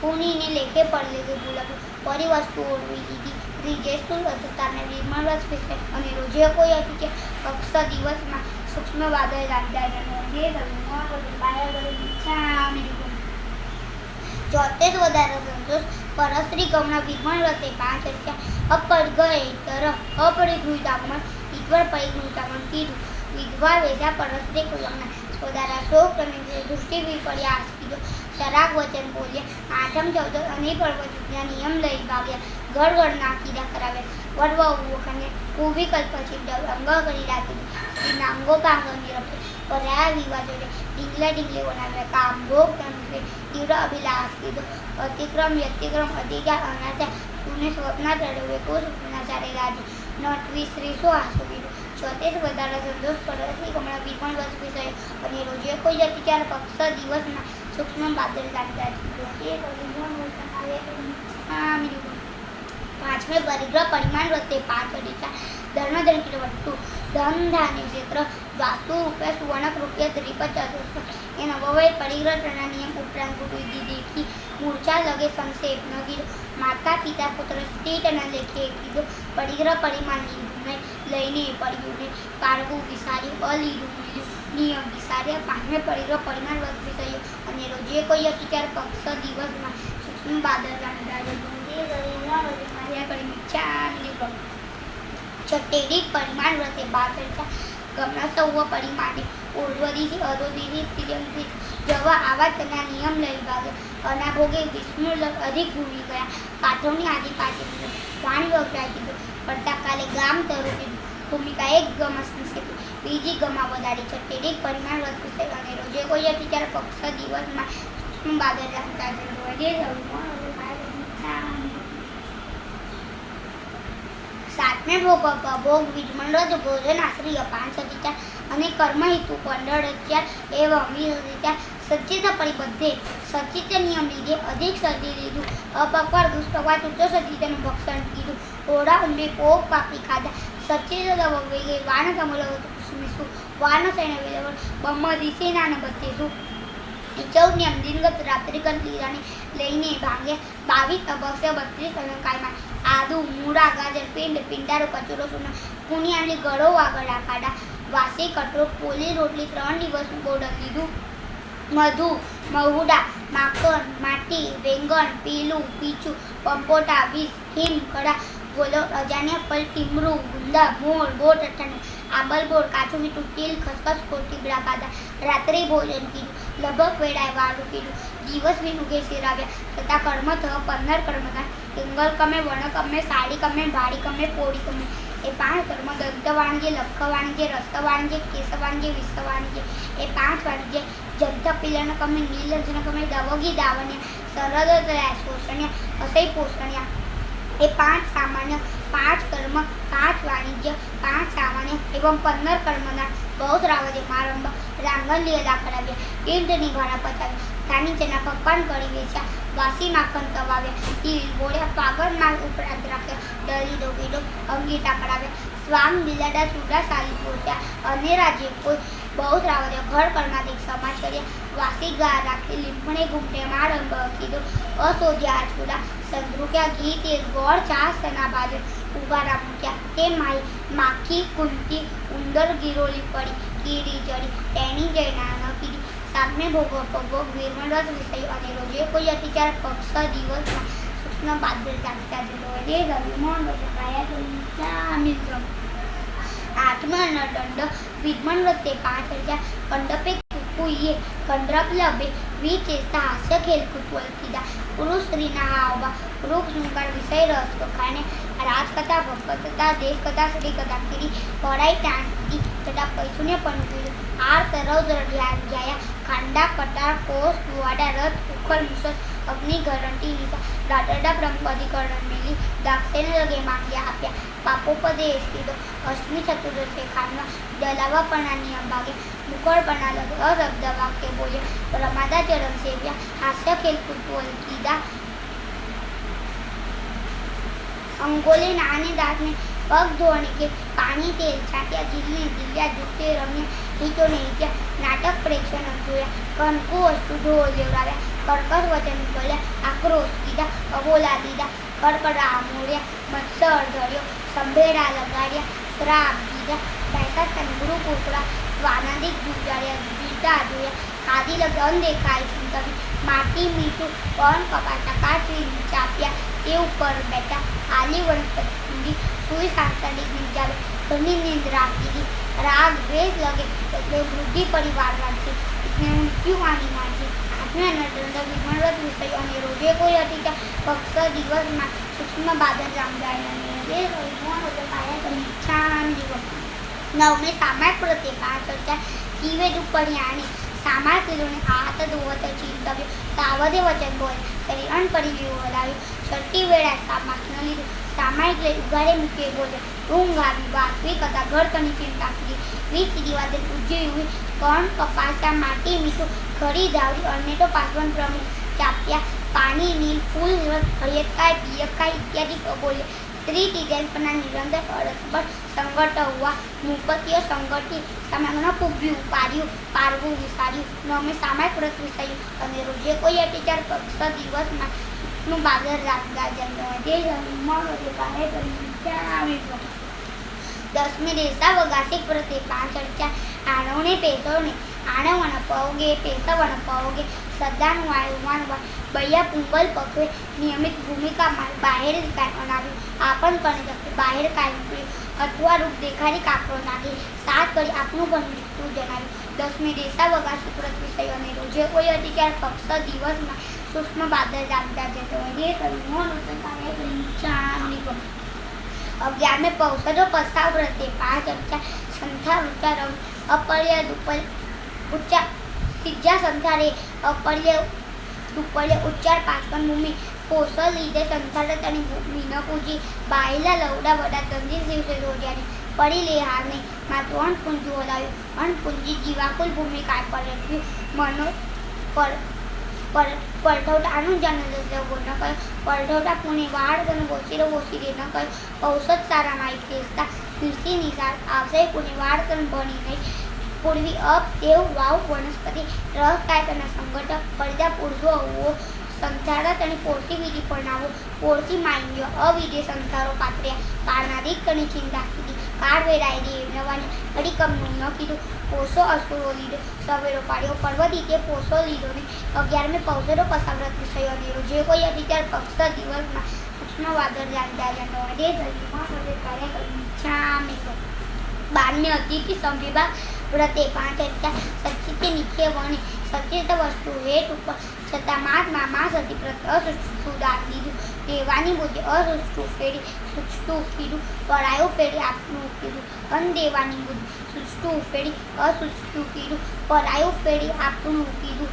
પુનીને લેખે પડલેલી ભૂલક પરી વસ્તુ ઓળવી દીધી ત્રિજેસ્તુલ અધતાને વિમળરસ વિશે અને રોજે કોઈ હતી કે અક્ષ દિવસમાં સૂક્ષ્મ વાદળ ચોતેર વધારે સંતોષ પરસ્ત્રી ગમના વિમળ રતે 5 હત્યા અપડ ગયે તર અપરિગૃહિતાગમન ઈશ્વર પરિગૃહિતાગમન કીધું વિધવા વેજા પરસ્ત્રી કુલમના સોદારા શોક અને દૃષ્ટિ વિપર્યા કીધો સરાગ વચન બોલ્યા આઠમ ચૌદ અને પર્વતના નિયમ લઈ ભાગ્યા ઘર ઘરના કીધા કરાવ્યા વડવા વખને કુવિકલ્પ ચિંતા અંગ કરી રાખી સ્ત્રીના અંગો કાંગ નિરપે કર્યા વિવાદોને ડીંગલા ડીંગલી બનાવ્યા કામ ભોગ તનુસે તીવ્ર અભિલાષ કીધો અતિક્રમ વ્યતિક્રમ અધિકાર અનાચાર તુને સ્વપ્ના ચડવે કો સુપના ચારે રાજી નટવી શ્રીસો આસુ કીધું 34 વધારે સંતોષ પરસ્ત્રી કમળા વિપણ વસ વિષય અને રોજે કોઈ જતી ચાર પક્ષ દિવસમાં સૂક્ષ્મ બાદલ લાગતા પાંચમે પરિગ્રહ પરિમાણ વચ્ચે 5 અડીચા ધર્મ વસ્તુ ધન ધાન્ય ક્ષેત્ર વાસ્તુ રૂપિયા સુવર્ણક રૂપિયા ત્રિપદ ચતુષ્પદ એ નવવય પરિગ્રહ ત્રણના નિયમ ઉપરાંત વિધિ દેખી મૂર્છા લગે સંક્ષેપ ન કીધો માતા પિતા પુત્ર સ્ટેટ ન લેખે કીધો પરિગ્રહ પરિમાણ લીધું લઈને પડ્યું ને પારવું વિસાર્યું અલીધું લીધું નિયમ વિસાર્યા પાંચમે પરિગ્રહ પરિમાણ વસ્ત વિષયો અને રોજે કોઈ અતિચાર પક્ષ દિવસમાં સૂક્ષ્મ બાદલ છઠ્ઠેરી પરિમાણ વ્રતે 12 ગમના સૌવ પરિમાણે ઉર્વરીથી અધોદીથી તિર્યંથી જવા આવા તેના નિયમ લઈ ભાગે અનાભોગે વિષ્ણુ અધિક ભૂલી ગયા કાઠોની આદિ પાટી વાણી વ્યવસાય કીધું પડતા કાલે ગામ તરું કીધું ભૂમિકા એક ગમસની છે બીજી ગમા વધારી છઠ્ઠેરી પરિમાણ વ્રત વિષય અને રોજે કોઈ અતિચાર પક્ષ દિવસમાં સૂક્ષ્મ બાદલ રાખતા સાતમે ભોગ વિજમંડળ ભોજન આશ્રય 5 અતિચાર અને કર્મ હેતુ 15 અતિચાર એવં 20 અતિચાર સચિત પરિબદ્ધે સચિત નિયમ લીધે અધિક સદી લીધું અપકવાર દુષ્પકવાર ચૂચો સચિતનું ભક્ષણ કીધું ઓડા ઊંડે પોક પાપી ખાધા સચિત વેગે વાન કમલ સુમિસુ વાન સૈન્ય વેલવર બમ્મ દિશે નાન બત્તીસુ 14 નિયમ દિનગત રાત્રિગત લીરાને લઈને ભાગ્યા 22 અભક્ષ્ય 32 અલંકારમાં આદુ મૂળા ગાજર પિંડારો કચોરો સુના પુનિયાની ગળો આગળ આખાડા વાસી કટરો પોલી રોટલી 3 દિવસનું બોર્ડર લીધું મધુ મહુડા માખણ માટી વેંગણ પીલું પીછું પંપોટા વીસ હિમ કડા ગોલો અજાણ્યા ફળ ટીમરું ગુંદા મોર બોટ અઠાણું આંબલ બોર કાચું મીઠું તીલ ખસખસ કોટીબડા ખાધા રાત્રિ ભોજન કીધું લબક વેડાય વાળું કીધું દિવસ વિનુગે શિરાવ્યા તથા કર્મ થ 15 કર્મના પિંગલ કમે વણ કમે સાડી કમે ભાડી કમે પોડી કમે એ 5 કર્મ દંત વાણિજ્ય લખ વાણિજ્ય રસ્ત વાણિજ્ય કેસ વાણિજ્ય વિસ્ત વાણિજ્ય એ 5 વાણિજ્ય જંત પિલન કમે નીલજન કમે દવગી દાવન્ય સરદ શોષણ્ય અસય પોષણ્ય એ 5 સામાન્ય 5 કર્મ 5 વાણિજ્ય 5 સામાન્ય એवं 15 કર્મના બહુશ્રાવજ્ય મારંભ રાંગણ લીલા કરાવ્યા ઈંટની ઘણા પચાવ્યા ધાનીચના પકવાન કરી વેચ્યા વાસી માખણ તવાવ્યા તીલ બોળ્યા પાગળ માલ ઉપરાંત રાખ્યા દલી દોગીડો અંગીટા કરાવ્યા સ્વામ લીલાડા ચૂડા સાલી પોચ્યા અને રાજ્ય કોઈ બહુશ્રાવજ્ય ઘર કર્માધિક સમાજ કર્યા વાસી ગા રાખી લીંપણે ઘૂમટે મારંભ કીધો અશોધ્યા ચૂડા સંદ્રુક્યા ઘી તેલ ગોળ છાસ સના બાજુ ઉગાડા મૂક્યા તે માઈ માખી કુંતી ઉંદર ગિરોલી પડી કીડી ચડી તેની જય નાના કીધી સાતમે ભોગ વિરમણરસ વિષય અને રોજે કોઈ અતિચાર પક્ષ દિવસમાં સૂક્ષ્મ બાદલ ચાલતા આઠમા દંડ વિધમણ વચ્ચે 5000 કંડપે કુકુઈએ કંડ્રપ લબે વિચેતા હાસ્ય ખેલ કુતવલ કીધા પુરુષ સ્ત્રીના હાવભાવ રૂપ શૃંગાર વિષય રસ વખાણે રાજકથા ભક્તકથા દેશકથા શ્રીકથા કીધી પડાઈ ટાંકી તથા પૈસુને પણ કીધું આર તરવ ધ્યાયા ખાંડા કટાર કોષ કુવાડા રથ ઉખળ મુસળ અગ્નિ ગરંટી નીચા દાદરડા બ્રહ્મઅધિકરણ મેલી દાક્ષેને લગે માંગ્યા આપ્યા પાપોપદેશ કીધો અષ્ટમી ચતુર્દશી ખાંડમાં દલાવા પણા નિયમ ભાગે મુકળપણા લગે અશબ્દ વાક્ય બોલ્યા પ્રમાદા ચરણ સેવ્યા હાસ્ય ખેલ કુતૂહલ કીધા અંગોલે નાને દાંતને પગ ધોવાની કે પાણી તેલ છાંટ્યા જીલ્યા જુસ્તે રમ્યા હિતોને હિચ્યા નાટક પ્રેક્ષણ જોયા કંકુ વસ્તુ ઢોલ લેવડાવ્યા કર્કશ વચન બોલ્યા ક્રોધ દીધા, અબોલા દીધા, કડકડા મોર્યા, મત્સર ધર્યો, સંભેડા લગાડ્યા, શ્રાપ દીધા, ભેંસા તંબુરુ કોકડા, સ્વાનાદિક ગુજાર્યા, ગીતા જોયા, કાદી લગન દેખાય ચિંતવી, માટી મીઠું પણ કપાતા કાચરી ચાપ્યા, તે ઉપર બેઠા, આલી વનસ્પતિ કુંડી, સુઈ સાંસારિક નિજાવે, ઘરની નિંદ્રા કીધી, રાગ દ્વેષ લગે એટલે વૃદ્ધિ પરિવાર વાંચે, મૃત્યુ માની વાંચે, આજ્ઞા નટરંડ વિમળવત વિષય અને રોજે કોઈ અતિકા ફક્ત દિવસમાં સૂક્ષ્મ બાદલ રામજાય અને નવમે સામાય પ્રત્યે પાંચ ચર્ચા કીવે દુપરિયાણી સામાય કીધું હાથ ધોવત ચિંતવ્ય સાવધે વચન બોલ શરીર અણપરિજીવ હલાવ્યું છઠ્ઠી વેળા સામાક ન લીધું સામાયિક લઈ ઉગાડે મૂકે બોલે ઊંઘ આવી વાતવી કથા ઘરકની ચિંતા કરી વીસ દિવાદે ઉજ્જવી કણ કપાસા માટી મીઠું ઘડી ધાવડી અન્ય તો પાસવન પ્રમુખ ચાપ્યા પાણી નીલ ફૂલ હળિયતકાય પિયકાય ઇત્યાદિ બોલે સ્ત્રી તિજલ્પના નિરંતર પરસ્પર સંગઠ હોવા મુપત્ય સંગઠી સામાન પૂભ્યું પાર્યું પારવું વિસાર્યું નમે સામાયિક વ્રત વિસાયું અને રોજે કોઈ અતિચાર પક્ષ દિવસમાં નું બાગર રાખતા દસમી દેશા વગાસી પ્રત્યે પાંચ ચર્ચા આણવને પેતોને આણવણ પવગે પેતવણ પવગે સદાનું વાયુમાન બૈયા પુંબલ પકવે નિયમિત ભૂમિકા બહાર અનાવ્યું આપણ પણ શકते બહાર કાઢ્યું અથવા રૂપ દેખાડી કાપરો નાખી સાત કરી આપનું પણ મૃત્યુ જણાવ્યું દસમી દેશા વગાસી પ્રત વિષય અને રોજે કોઈ અધિકાર પક્ષ દિવસમાં સૂક્ષ્મ બાદલ રાખતા જતો અગિયારમે પૌષધો પસ્તાવ પ્રત્યે પાંચ ચર્ચા સંથા ઉચ્ચાર અપર્ય દુપલ ઉચ્ચાર સિજ્જા સંથારે અપર્ય દુપલ્ય ઉચ્ચાર પાસપન ભૂમિ પોષણ લીધે સંથારત અને ભૂમિ ન પૂજી બાયલા લવડા વડા તંદીર દિવસે રોજ્યાને પડી લે હારને માત્ર અણપુંજી ઓલાવ્યું અણપુંજી જીવાકુલ ભૂમિ કાળ પર રચ્યું મનો પરઠવટાનું જન ન કયો પરઠવટા પુણે વાળ તને બોચીરો બોચીરે ન કયો ઔષધ સારામાં ઇતિહાસતા કીર્તિ નિશાળ આવશે પુણે વાળ તને ભણી નહીં પૂર્વી અપ તેવ વાવ વનસ્પતિ રસ કાય તેના સંગઠક પડદા પૂરજો હોવો સંચારત અને પોળતી વિધિ પરણાવો પોળતી માન્યો અવિધે સંસારો પાત્ર્યા કારનાદિક કની ચિંતા કીધી કાર વેરાઈ દે નવાની અડીકમનું ન કીધું પોષો અસુરો લીધો સવેરો પાડ્યો પર્વતી તે પોષો લીધો ને 11મે પૌષરો પસાવ્રત વિષયો લીધો જે કોઈ અધિકાર પક્ષ દિવસમાં સૂક્ષ્મ વાદળ જાણતા જતો હે ધર્મમાં પ્રત્યે કાર્ય કરી છામે 12મે અતિથિ સંવિભાગ વ્રતે પાંચ ચર્ચા સચિતે નિખ્ય વણે સચિત વસ્તુ હેઠ ઉપર છતાં મા સતી પ્રત અસુષ્ટુ દાન દીધું દેવાની બુદ્ધિ અસુષ્ટુ ફેરી સુષ્ટુ કીધું પરાયો ફેરી આપનું કીધું અન દેવાની બુદ્ધિ સુષ્ટુ ફેરી અસુષ્ટુ કીધું પરાયો ફેરી આપનું કીધું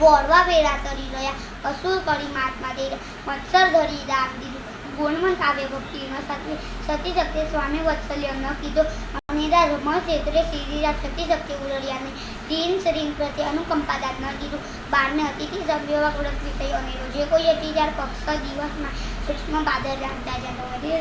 વોરવા વેરા તરી રહ્યા અસુર કરી મહાત્મા દે મત્સર ધરી દાન દીધું ગુણવંત કાવ્ય ભક્તિ ન સાથે સતી શક્તિ સ્વામી વત્સલ્ય ન કીધો અનેરા રમ ક્ષેત્રે શ્રીરા છતી શક્તિ ઉલરિયાને દીન શ્રીન પ્રત્યે અનુકંપાદાન ન દીધું 12મે અતિથિ સંવ્યવક વ્રત વિષય અનેરો જે કોઈ અતિચાર પક્ષ દિવસમાં સૂક્ષ્મ બાદર રાખતા જતો વધે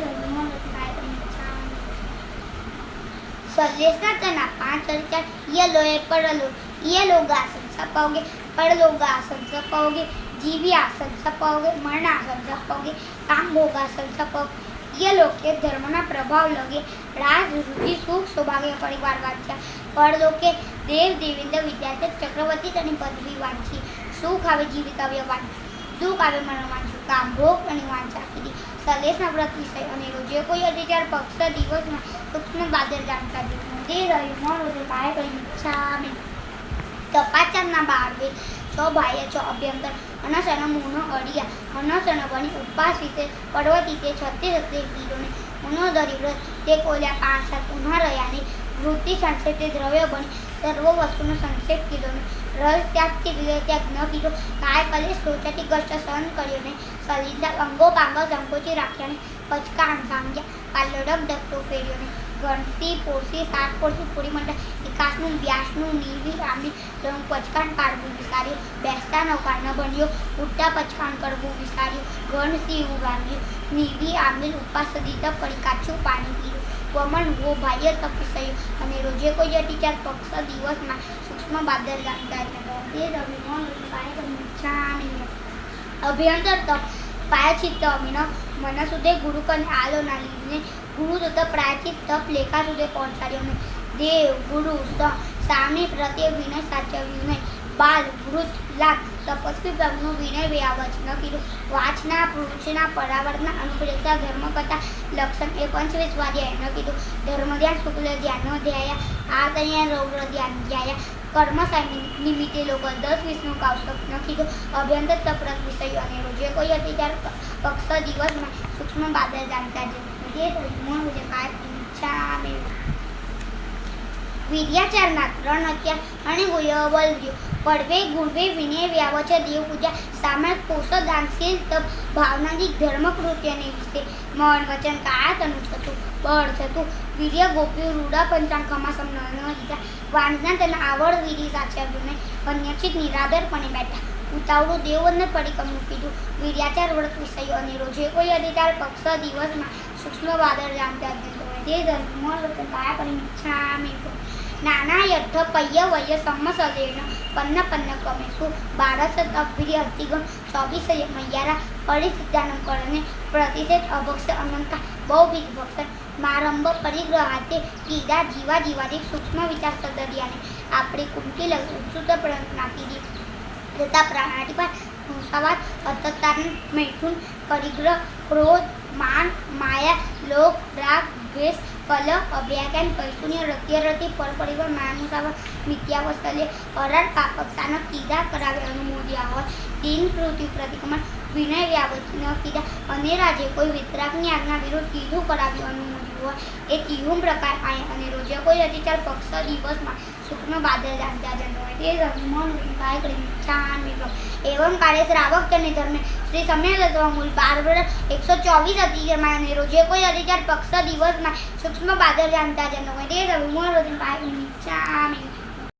સલ્લેસના તના પાંચ ચર્ચા યલોએ પડલો યલોગાસન સપાવગે પડલોગાસન સપાવગે जीवी आसन सपाओगे मरण आसन सपाओगे काम भोगासन सपाओगे ये लोग के धर्मना प्रभाव लगे राज रुचि सुख सौभाग्य परिवार वांछा पर लोग के देव देवेंद्र विद्यार्थी चक्रवर्ती तनी पदवी वांछी सुख आवे जीविकाव्य वांछी दुख आवे मरण वांछी काम भोग तनी वांछा कीधी सलेसना व्रत विषय અને રોજે કોઈ અધિકાર પક્ષ દિવસમાં સૂક્ષ્મ બાદર જાણતા દીધું દે રહ્યું મન રોજે કાય કરી ઈચ્છા તપાચમના 12 છ બાહ્ય છ અભ્યંતર અનશન મૂનો અડિયા અનશન બની ઉપાસિતે પર્વતીતે છત્તે સત્તે કીધોને મૂનો ધરી વ્રત તે કોલ્યા 5 7 પુનઃ રહ્યાને વૃત્તિ સંક્ષેપે દ્રવ્ય બની સર્વ વસ્તુનો સંક્ષેપ કીધોને રસ ત્યાગથી વિજય ત્યાગ ન કીધો કાય કલેશ લોચાથી કષ્ટ સહન કર્યો ને સલિંદા અંગો પાંગો સંકોચી રાખ્યા ને પચકા ભાંગ્યા પાલડક ડગતો ફેર્યો ને ગણતી પોરસી સાત પોરસી પૂરી મંડળ વિકાસનું વ્યાસનું નીવી આમી તેનું પચકાણ પાડવું વિચાર્યું બેસતા નૌકા ન બન્યો ઉઠતા પચકાણ કરવું વિચાર્યું ગણસી એવું ગામ્યું નીવી આમેલ ઉપાસ સદી તપ કરી કાચું પાણી પીયું વમન વો બાહ્ય તપસ્યું અને રોજે કોઈ અતિચાર પક્ષ દિવસમાં સૂક્ષ્મ બાદર ગામતા તે રવિ મન કાય ઈચ્છા અભ્યંતર તપ પ્રાયચિત્ત અમીન મનસુદે ગુરુ કને આલો ના લીધને ગુરુ તથા પ્રાયચિત તપ લેખા સુધી પહોંચાડ્યો ને દેવ ગુરુ સામની પ્રત્યે વિનય સાચવ્યું નહીં બાલ વૃદ્ધ લાગ તપસ્વી બ્રહ્મનું વિનય વ્યાવચન કીધું વાચના પુરુષના પરાવર્તના અનુપ્રેક્ષા ધર્મકથા લક્ષણ એ પંચવીસ સ્વાધ્યાય કીધું ધર્મ ધ્યાન શુક્લ ધ્યાન ધ્યાયા આર્તન્યા રૌદ્ર ધ્યાન ધ્યાયા કર્મ નિમિત્તે લોકો 10-20નું કાવસક કીધું અભ્યંતર તપ્રત વિષયો અને રોજે કોઈ હતી ત્યારે પક્ષ દિવસમાં સૂક્ષ્મ બાદલ જાણતા જે મૂળ છે કાય ઈચ્છા વિદ્યાચારના 3 અત્યાર અને ગુયવલ્યો પડવે ગુણવે વિનય વ્યાવચ દેવ પૂજા સામાયિક કોષ દાનશીલ તપ ભાવનાદિક ધર્મ કૃત્યને વિશે મન વચન કાયા તનુ થતું બળ થતું વીર્ય ગોપ્યો રૂડા પંચાંગમાં સમન્વય દીધા વાંસના તેના આવડ વિધિ સાચવ્યું અન્યચિત નિરાદરપણે બેઠા ઉતાવળું દેવવંદન પરિક્રમનું કીધું વીર્યાચાર વ્રત વિષયો અને રોજે કોઈ અધિકાર પક્ષ દિવસમાં સૂક્ષ્મ વાદળ જાણતા તે ધર્મ કાયા કરી ઈચ્છા નાના યર્થ પય્ય વય સમસલેન પન્ન પન્ન કમેસુ 12 અભિર્ય અતિગણ 24 મૈયારા પરિસ્થિતાનમ કરણે પ્રતિશેષ અભક્ષ અનંતા બહુવિધ ભક્ષ મારંભ પરિગ્રહાતે કીડા જીવા જીવાદિક સૂક્ષ્મ વિચાર સદર્યાને આપણી કુંટી ઉત્સુત નાખી તથા પ્રાણાટિપાત સવાદ અતતાન મૈથુન પરિગ્રહ ક્રોધ માન માયા લોક રાગ દ્વેષ કલ અભ્યાકાન પૈશુન્ય રત્યરતિ પરપરિવાર માનુસાવ મિથ્યાવસ્થલે અરાર પાપકતાના કીધા કરાવે અનુમોદ્યા હોય તીન કૃતિ પ્રતિક્રમણ વિનય વ્યાવચન કીધા અને રાજે કોઈ વિતરાગની આજ્ઞા વિરુદ્ધ કીધું કરાવ્યું અનુમોદ્યું હોય એ તીહું પ્રકાર આય અને રોજે કોઈ અધિકાર પક્ષ દિવસમાં સૂક્ષ્મ બાદલ જાણતા જન હોય તે ધર્મનું કાય કરી ઈચ્છા એવં કાળે શ્રાવક અને ધર્મે શ્રી સમ્યક મૂળ 12 અધિકારમાં અને રોજે કોઈ અધિકાર પક્ષ દિવસમાં સૂક્ષ્મ બાદલ જાણતા જન હોય તે ધર્મનું કાય કરી ઈચ્છા